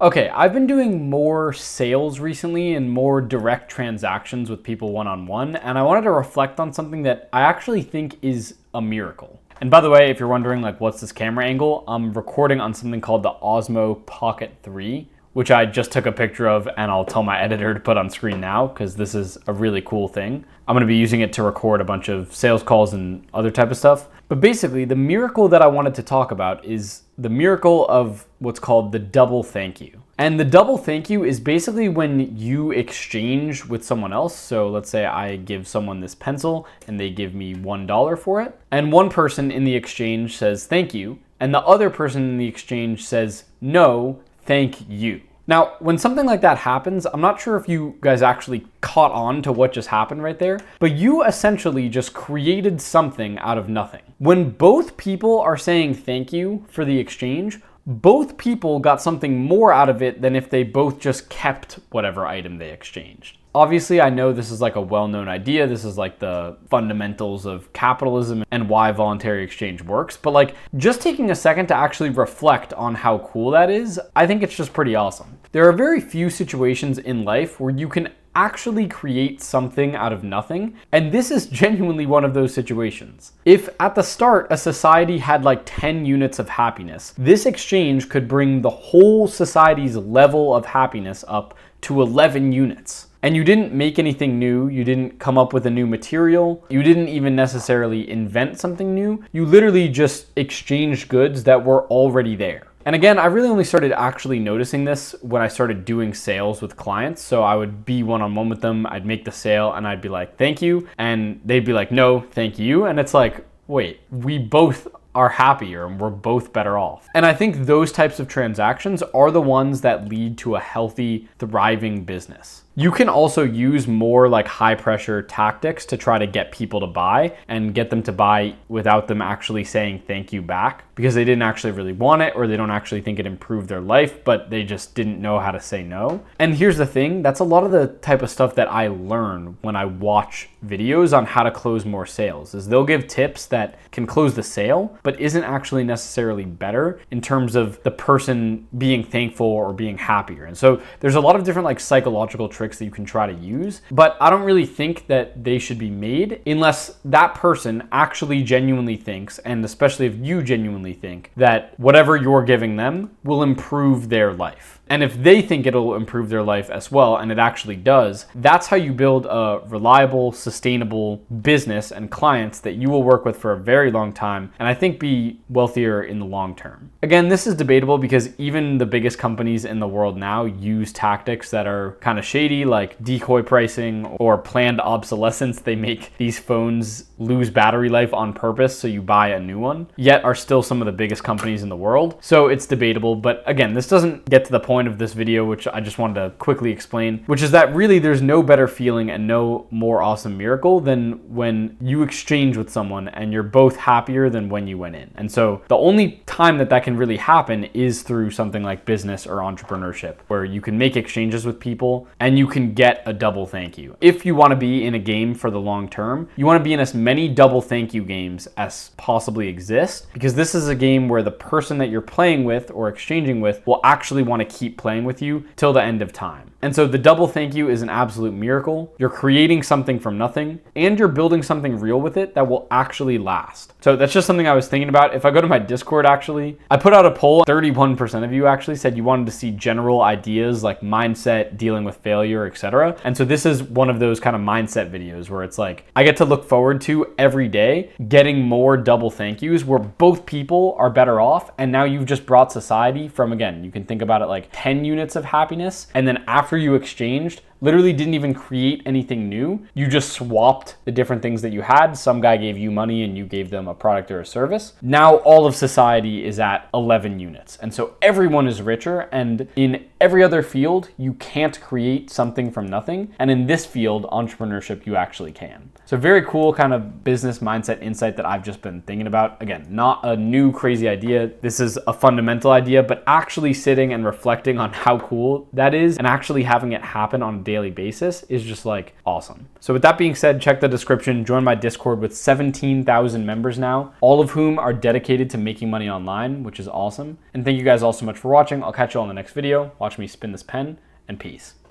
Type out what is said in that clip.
Okay, I've been doing more sales recently and more direct transactions with people one-on-one, and I wanted to reflect on something that I actually think is a miracle. And by the way, if you're wondering like what's this camera angle, I'm recording on something called the Osmo Pocket 3, which I just took a picture of and I'll tell my editor to put on screen now because this is a really cool thing. I'm gonna be using it to record a bunch of sales calls and other type of stuff. But basically, the miracle that I wanted to talk about is the miracle of what's called the double thank you. And the double thank you is basically when you exchange with someone else. So let's say I give someone this pencil and they give me $1 for it. And one person in the exchange says thank you. And the other person in the exchange says no, thank you. Now, when something like that happens, I'm not sure if you guys actually caught on to what just happened right there, but you essentially just created something out of nothing. When both people are saying thank you for the exchange, both people got something more out of it than if they both just kept whatever item they exchanged. Obviously, I know this is like a well-known idea. This is like the fundamentals of capitalism and why voluntary exchange works. But like just taking a second to actually reflect on how cool that is, I think it's just pretty awesome. There are very few situations in life where you can actually create something out of nothing. And this is genuinely one of those situations. If at the start a society had like 10 units of happiness, this exchange could bring the whole society's level of happiness up to 11 units. And you didn't make anything new, you didn't come up with a new material, you didn't even necessarily invent something new, you literally just exchanged goods that were already there. And again, I really only started actually noticing this when I started doing sales with clients. So I would be one-on-one with them, I'd make the sale and I'd be like, thank you. And they'd be like, no, thank you. And it's like, wait, we both are happier and we're both better off. And I think those types of transactions are the ones that lead to a healthy, thriving business. You can also use more like high pressure tactics to try to get people to buy and get them to buy without them actually saying thank you back because they didn't actually really want it or they don't actually think it improved their life, but they just didn't know how to say no. And here's the thing, that's a lot of the type of stuff that I learn when I watch videos on how to close more sales, is they'll give tips that can close the sale, but isn't actually necessarily better in terms of the person being thankful or being happier. And so there's a lot of different like psychological tricks that you can try to use, but I don't really think that they should be made unless that person actually genuinely thinks, and especially if you genuinely think, that whatever you're giving them will improve their life. And if they think it'll improve their life as well, and it actually does, that's how you build a reliable, sustainable business and clients that you will work with for a very long time, and I think be wealthier in the long term. Again, this is debatable because even the biggest companies in the world now use tactics that are kind of shady, like decoy pricing or planned obsolescence. They make these phones lose battery life on purpose so you buy a new one, yet are still some of the biggest companies in the world. So it's debatable, but again, this doesn't get to the point of this video, which I just wanted to quickly explain, which is that really there's no better feeling and no more awesome miracle than when you exchange with someone and you're both happier than when you went in. And so the only time that can really happen is through something like business or entrepreneurship, where you can make exchanges with people and you can get a double thank you. If you want to be in a game for the long term, you want to be in as many double thank you games as possibly exist, because this is a game where the person that you're playing with or exchanging with will actually want to keep playing with you till the end of time. And so the double thank you is an absolute miracle. You're creating something from nothing and you're building something real with it that will actually last. So that's just something I was thinking about. If I go to my Discord, actually, I put out a poll. 31% of you actually said you wanted to see general ideas like mindset, dealing with failure, etc. And so this is one of those kind of mindset videos where it's like, I get to look forward to every day getting more double thank yous where both people are better off. And now you've just brought society from, again, you can think about it like 10 units of happiness. And then after you exchanged, literally didn't even create anything new. You just swapped the different things that you had. Some guy gave you money and you gave them a product or a service. Now all of society is at 11 units. And so everyone is richer. And in every other field, you can't create something from nothing. And in this field, entrepreneurship, you actually can. So very cool kind of business mindset insight that I've just been thinking about. Again, not a new crazy idea. This is a fundamental idea, but actually sitting and reflecting on how cool that is and actually having it happen on a daily basis is just like awesome. So with that being said, check the description, join my Discord with 17,000 members now, all of whom are dedicated to making money online, which is awesome. And thank you guys all so much for watching. I'll catch you all in the next video. Watch me spin this pen, and peace.